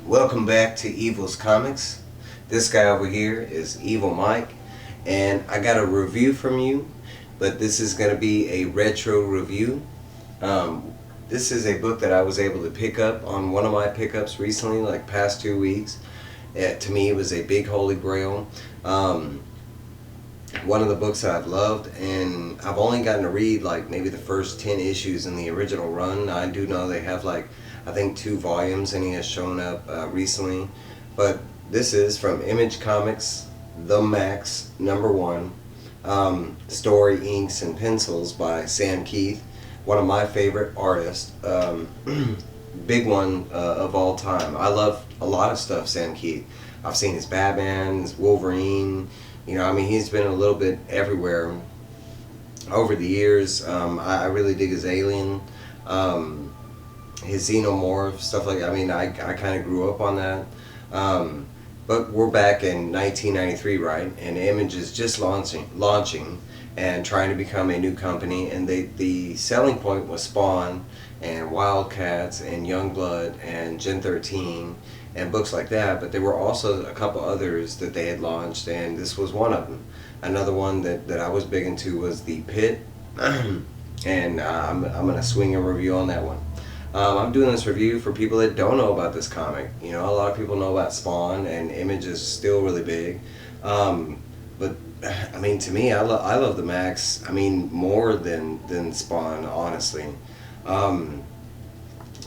Welcome back to Evil's Comics. This guy over here is Evil Mike, and I got a review from you, but this is going to be a retro review. This is a book that I was able to pick up on one of my pickups recently, like past 2 weeks. To me, it was a big holy grail. One of the books that I've loved, and I've only gotten to read like maybe the first 10 issues in the original run. I do know they have like, I think 2 volumes, and he has shown up recently. But this is from Image Comics, The Maxx, #1. Story, Inks, and Pencils by Sam Kieth, one of my favorite artists. Big one of all time. I love a lot of stuff Sam Kieth. I've seen his Batman, his Wolverine. He's been a little bit everywhere over the years. I really dig his Alien, his Xenomorph, stuff like that. I kind of grew up on that. But we're back in 1993, right? And Image is just launching and trying to become a new company. And the selling point was Spawn and Wildcats and Youngblood and Gen 13 and books like that, but there were also a couple others that they had launched, and this was one of them. Another one that I was big into was The Pit, and I'm going to swing a review on that one. I'm doing this review for people that don't know about this comic. A lot of people know about Spawn, and Image is still really big. But to me, I love the Maxx. More than Spawn, honestly.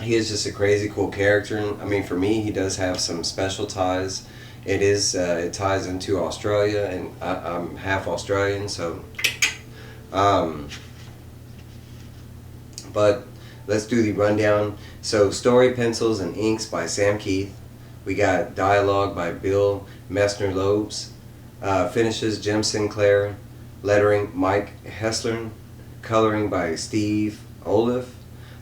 He is just a crazy cool character. For me, he does have some special ties. It ties into Australia, and I'm half Australian, so. But let's do the rundown. So, story, pencils, and inks by Sam Kieth. We got dialogue by Bill Messner-Loebs. Finishes Jim Sinclair. Lettering Mike Hessler. Coloring by Steve Olive,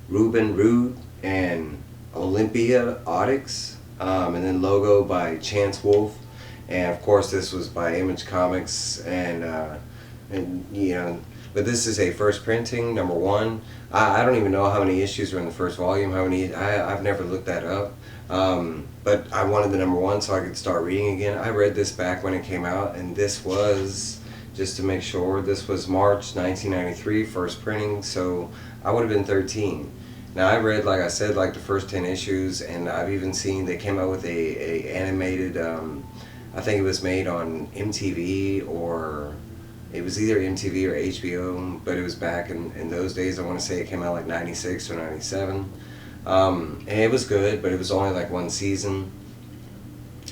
Ruben Rude, and Olympia Onyx, and then logo by Chance Wolf, and of course this was by Image Comics, but this is a first printing, #1. I don't even know how many issues are in the first volume. I've never looked that up, but I wanted the #1 so I could start reading again. I read this back when it came out, and this was, just to make sure, this was March 1993, first printing, so I would have been 13. Now I read, like I said, like the first 10 issues, and I've even seen they came out with a animated, I think it was made on MTV, or it was either MTV or HBO, but it was back in those days. I want to say it came out like 96 or 97. And it was good, but it was only like 1 season,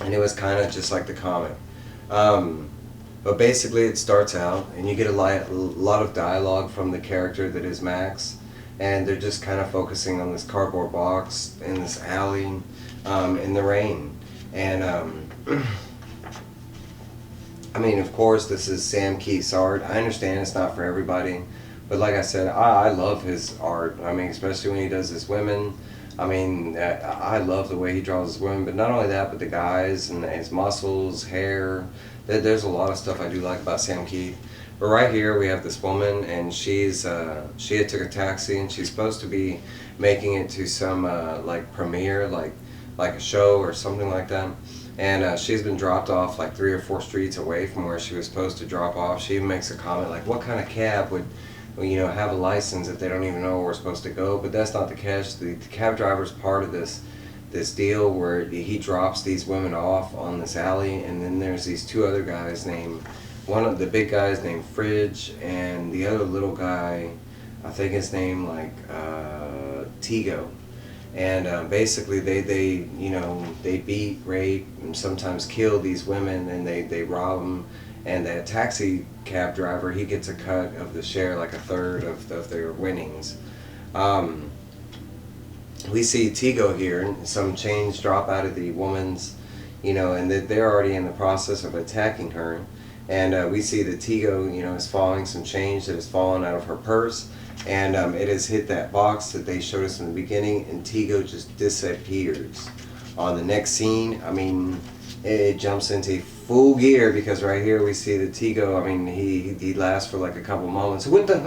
and it was kind of just like the comic. But basically it starts out, and you get a lot of dialogue from the character that is Maxx, and they're just kind of focusing on this cardboard box in this alley in the rain. And of course this is Sam Kieth's art. I understand it's not for everybody, but like I said, I love his art. Especially when he does his women. I love the way he draws his women, but not only that, but the guys and his muscles, hair. There's a lot of stuff I do like about Sam Kieth. But right here we have this woman, and she had took a taxi, and she's supposed to be making it to some like premiere, like a show or something like that. And she's been dropped off like 3 or 4 streets away from where she was supposed to drop off. She even makes a comment like, "What kind of cab would, have a license if they don't even know where we're supposed to go?" But that's not the catch. The cab driver's part of this deal where he drops these women off on this alley, and then there's these 2 other guys named. One of the big guys named Fridge, and the other little guy, I think his name Tigo. And basically they beat, rape, and sometimes kill these women, and they rob them. And the taxi cab driver, he gets a cut of the share, like a third of their winnings. We see Tigo here, and some chains drop out of the woman's, and they're already in the process of attacking her. And we see that Tigo, is following some change that has fallen out of her purse, and it has hit that box that they showed us in the beginning, and Tigo just disappears. On the next scene, it jumps into full gear, because right here we see that Tigo, he lasts for like a couple moments, what, kind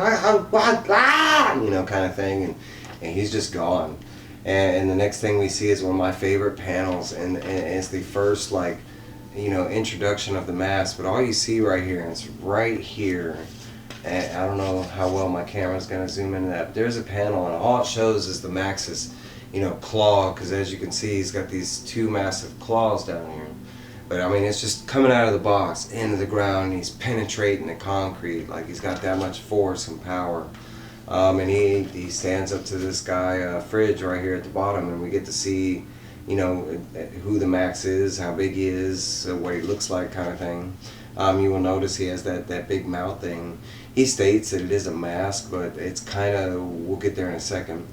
of thing, and he's just gone. And the next thing we see is one of my favorite panels, and it's the first, like, introduction of the mask. But all you see right here, and it's right here, and I don't know how well my camera's gonna zoom into that, but there's a panel, and all it shows is the Maxx's, claw, because as you can see, he's got these two massive claws down here. But I mean, it's just coming out of the box into the ground. He's penetrating the concrete, like he's got that much force and power. And he stands up to this guy fridge right here at the bottom, and we get to see, who the Maxx is, how big he is, what he looks like, kind of thing. You will notice he has that big mouth thing. He states that it is a mask, but it's kind of, we'll get there in a second.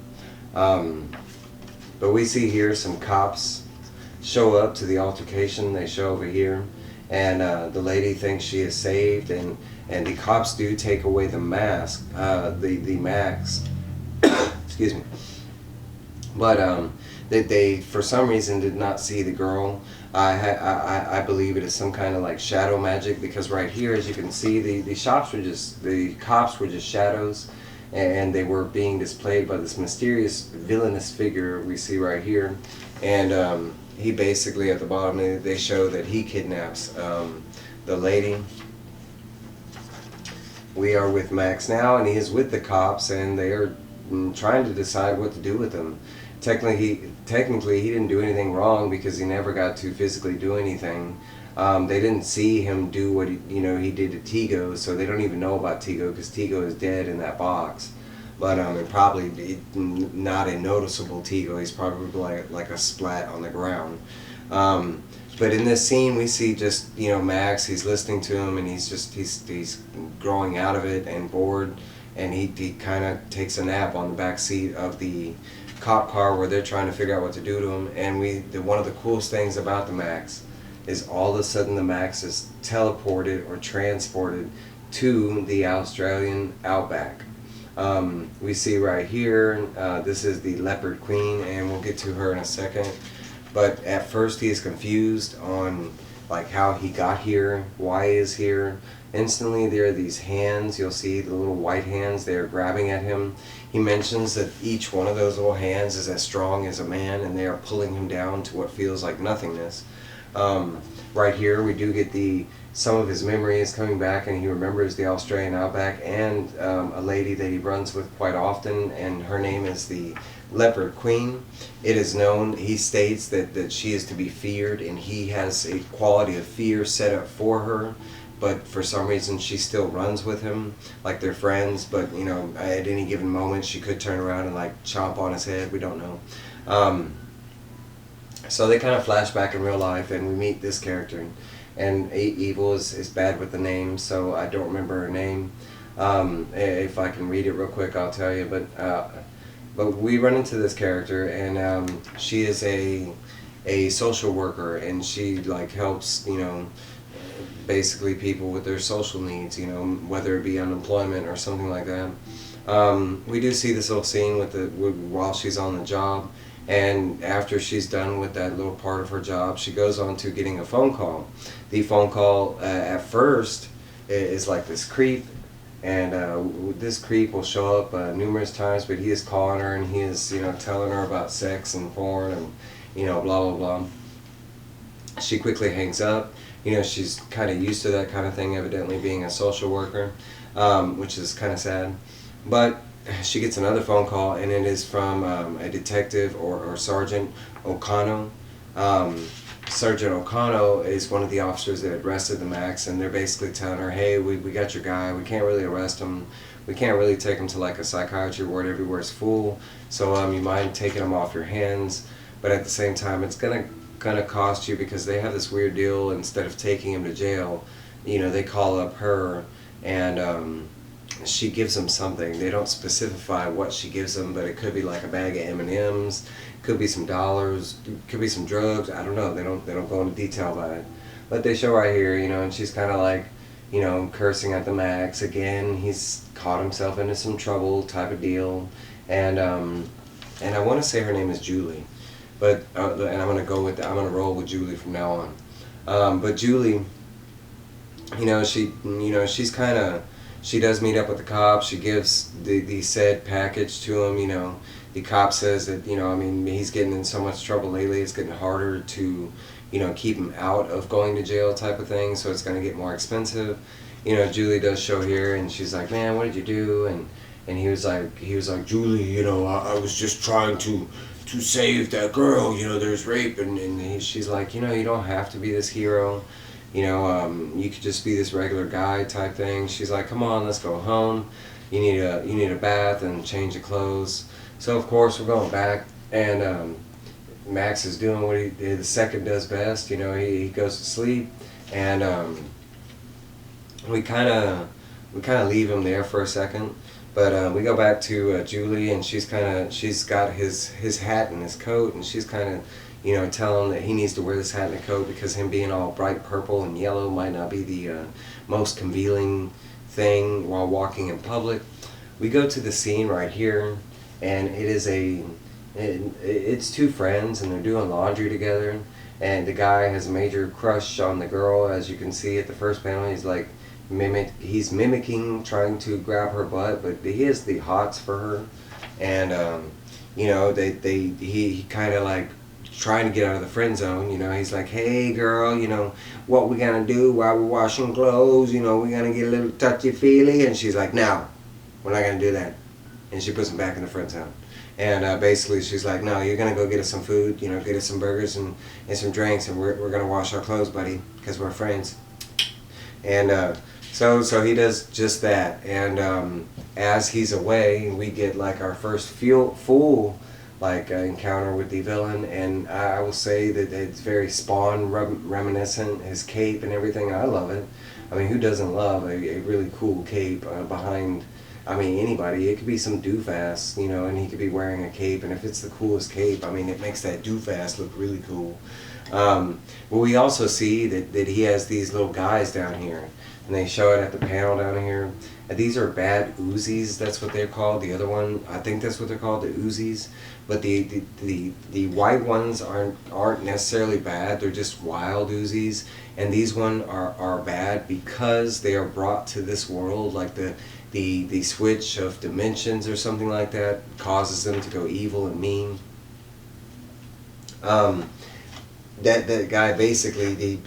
But we see here some cops show up to the altercation. They show over here, and the lady thinks she is saved, and the cops do take away the mask, the Maxx, excuse me. But they for some reason did not see the girl. I believe it is some kind of like shadow magic, because right here, as you can see, the cops were just shadows, and they were being displayed by this mysterious villainous figure we see right here. And he basically, at the bottom, they show that he kidnaps the lady. We are with Maxx now, and he is with the cops, and they are trying to decide what to do with him. Technically, he didn't do anything wrong, because he never got to physically do anything. They didn't see him do what he did to Tigo, so they don't even know about Tigo, because Tigo is dead in that box. But probably not a noticeable Tigo. He's probably like a splat on the ground. But in this scene, we see just Maxx. He's listening to him, and he's growing out of it and bored, and he kind of takes a nap on the back seat of the cop car where they're trying to figure out what to do to him. And one of the coolest things about the Maxx is all of a sudden the Maxx is teleported or transported to the Australian outback. We see right here, this is the Leopard Queen, and we'll get to her in a second. But at first he is confused on like how he got here, why he is here. Instantly there are these hands, you'll see the little white hands, they are grabbing at him. He mentions that each one of those little hands is as strong as a man, and they are pulling him down to what feels like nothingness. Right here we do get some of his memories coming back, and he remembers the Australian outback and a lady that he runs with quite often, and her name is the Leopard Queen. It is known, he states that she is to be feared, and he has a quality of fear set up for her, but for some reason she still runs with him like they're friends. But at any given moment she could turn around and like chomp on his head, we don't know. So they kind of flash back in real life, and we meet this character. And Evil is bad with the name, so I don't remember her name. If I can read it real quick, I'll tell you. But we run into this character, and she is a social worker, and she like helps basically people with their social needs, whether it be unemployment or something like that. We do see this little scene while she's on the job. And after she's done with that little part of her job, she goes on to getting a phone call. The phone call at first is like this creep, and this creep will show up numerous times, but he is calling her, and he is telling her about sex and porn and blah blah blah. She quickly hangs up. She's kind of used to that kind of thing, evidently being a social worker, which is kind of sad. But she gets another phone call, and it is from a detective or Sergeant O'Connell. Sergeant O'Connell is one of the officers that arrested the Maxx, and they're basically telling her, hey, we got your guy, we can't really arrest him, we can't really take him to like a psychiatry ward, everywhere's full, so you mind taking him off your hands, but at the same time it's gonna cost you, because they have this weird deal. Instead of taking him to jail, they call up her, and she gives him something. They don't specify what she gives him, but it could be like a bag of M&Ms, could be some dollars, could be some drugs. I don't know. They don't go into detail about it. But they show right here, and she's kind of like, cursing at the Maxx again. He's caught himself into some trouble type of deal, and I want to say her name is Julie, but and I'm gonna roll with Julie from now on. But Julie, she's kind of. She does meet up with the cops. She gives the said package to him, the cop says that, you know, I mean, he's getting in so much trouble lately, it's getting harder to, you know, keep him out of going to jail type of thing, so it's going to get more expensive. You know, Julie does show here, and she's like, man, what did you do? And he was like, Julie, you know, I was just trying to save that girl, you know, there's rape, and she's like, you know, you don't have to be this hero, you know, you could just be this regular guy type thing. She's like, come on, let's go home, you need a bath and change of clothes. So of course we're going back, and Maxx is doing what the second does best, you know, he goes to sleep, and we kind of leave him there for a second. But we go back to Julie, and she's got his hat and his coat, and she's kind of, you know, telling him that he needs to wear this hat and a coat because him being all bright purple and yellow might not be the most convenient thing while walking in public. We go to the scene right here, and it's two friends, and they're doing laundry together, and the guy has a major crush on the girl, as you can see at the first panel. He's like, he's mimicking, trying to grab her butt, but he has the hots for her, and you know, he kind of like trying to get out of the friend zone. You know, he's like, hey girl, you know, what we gonna do while we're washing clothes? You know, we gonna get a little touchy feely, and she's like, no, we're not gonna do that, and she puts him back in the friend zone. And basically she's like, no, you're gonna go get us some food, you know, get us some burgers and some drinks, and we're gonna wash our clothes, buddy, because we're friends. And so he does just that, and as he's away, we get like our first full like encounter with the villain, and I will say that it's very Spawn reminiscent, his cape and everything. I love it. I mean, who doesn't love a really cool cape behind, I mean, anybody? It could be some doofus, you know, and he could be wearing a cape, and if it's the coolest cape, I mean, it makes that doofus look really cool. But we also see that he has these little guys down here, and they show it at the panel down here. And these are bad Uzis, that's what they're called. The other one, I think that's what they're called, the Uzis. But the white ones aren't necessarily bad, they're just wild Uzis. And these ones are bad because they are brought to this world, like the switch of dimensions or something like that causes them to go evil and mean. That guy basically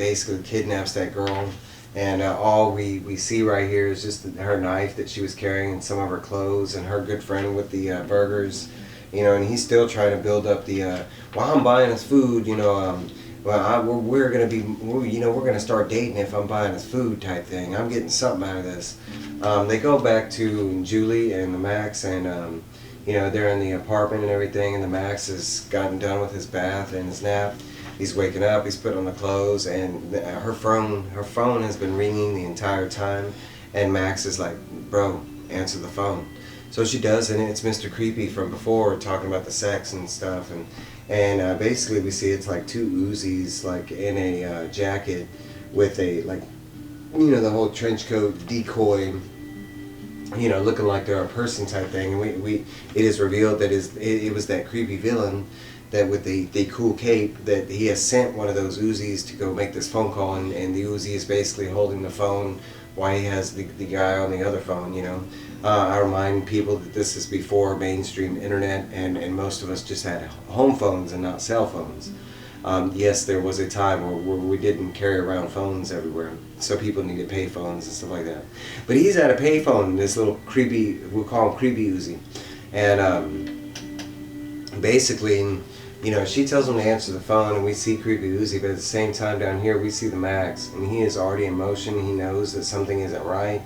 kidnaps that girl, and all we see right here is just her knife that she was carrying and some of her clothes and her good friend with the burgers, you know, and he's still trying to build up the well, I'm buying his food, you know, we're gonna start dating if I'm buying his food type thing. I'm getting something out of this. They go back to Julie and the Maxx, and you know, they're in the apartment and everything, and the Maxx has gotten done with his bath and his nap. He's waking up, he's put on the clothes, and her phone has been ringing the entire time, and Maxx is like, bro, answer the phone. So she does, and it's Mr. Creepy from before, talking about the sex and stuff, and basically we see it's like two Uzis, like in a jacket with a, like, you know, the whole trench coat decoy, you know, looking like they're a person type thing, and it is revealed that it was that creepy villain that with the cool cape, that he has sent one of those Uzis to go make this phone call, and the Uzi is basically holding the phone while he has the guy on the other phone, you know. I remind people that this is before mainstream internet, and most of us just had home phones and not cell phones. Yes, there was a time where we didn't carry around phones everywhere, so people needed pay phones and stuff like that. But he's at a pay phone, this little creepy, we'll call him Creepy Uzi, and basically, you know, she tells him to answer the phone, and we see Creepy Uzi, but at the same time down here we see the Maxx, and he is already in motion. He knows that something isn't right,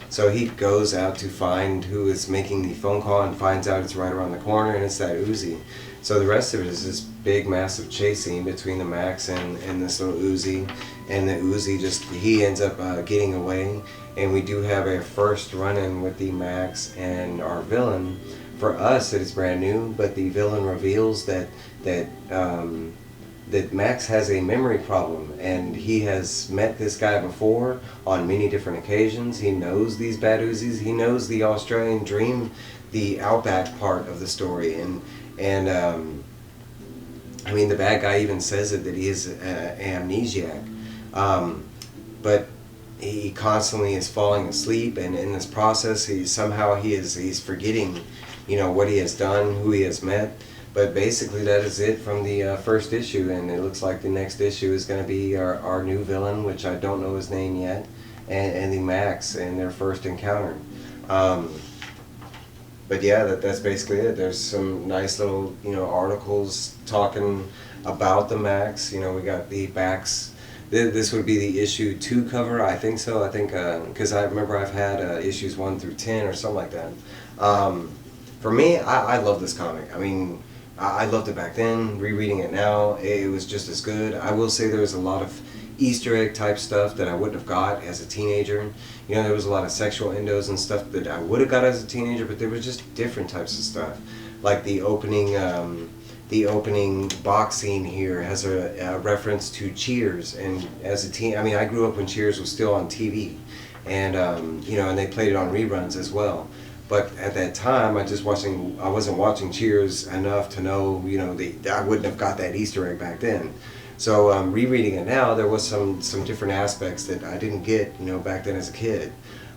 so he goes out to find who is making the phone call, and finds out it's right around the corner, and it's that Uzi. So the rest of it is this big massive chase scene between the Maxx and this little Uzi, and the Uzi he ends up getting away, and we do have a first run-in with the Maxx and our villain. For us, it is brand new, but the villain reveals that Maxx has a memory problem, and he has met this guy before on many different occasions. He knows these bad Uzis. He knows the Australian dream, the outback part of the story, and I mean, the bad guy even says it, that he is amnesiac, but he constantly is falling asleep, and in this process, he's forgetting what he has done, who he has met. But basically, that is it from the first issue, and it looks like the next issue is going to be our new villain, which I don't know his name yet, and the Maxx and their first encounter. But yeah, that's basically it. There's some nice little articles talking about the Maxx. We got the backs. This would be the issue 2 cover, I think so. I think because I remember I've had issues 1 through 10 or something like that. For me, I love this comic. I mean, I loved it back then. Rereading it now, it was just as good. I will say there was a lot of Easter egg type stuff that I wouldn't have got as a teenager. There was a lot of sexual endos and stuff that I would have got as a teenager, but there was just different types of stuff. Like the opening box scene here has a reference to Cheers, and as a teen, I mean, I grew up when Cheers was still on TV, and and they played it on reruns as well. But at that time, I wasn't watching Cheers enough to know, I wouldn't have got that Easter egg back then. So rereading it now, there was some different aspects that I didn't get, back then as a kid.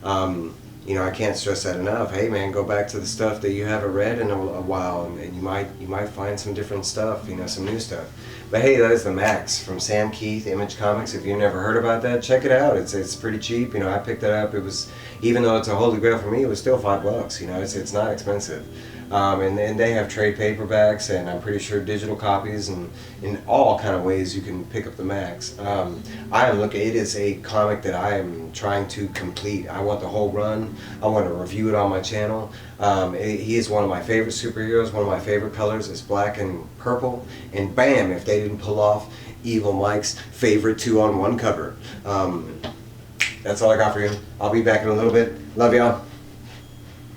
I can't stress that enough. Hey man, go back to the stuff that you haven't read in a while, and you might find some different stuff, some new stuff. But hey, that is the Maxx from Sam Kieth, Image Comics. If you've never heard about that, check it out. It's pretty cheap. I picked that up. It was, even though it's a holy grail for me, it was still $5. It's not expensive. And they have trade paperbacks, and I'm pretty sure digital copies, and in all kind of ways you can pick up the Maxx. It is a comic that I am trying to complete. I want the whole run. I want to review it on my channel. He is one of my favorite superheroes. One of my favorite colors is black and purple. And bam, if they didn't pull off Evil Mike's favorite 2-on-1 cover. That's all I got for you. I'll be back in a little bit. Love y'all.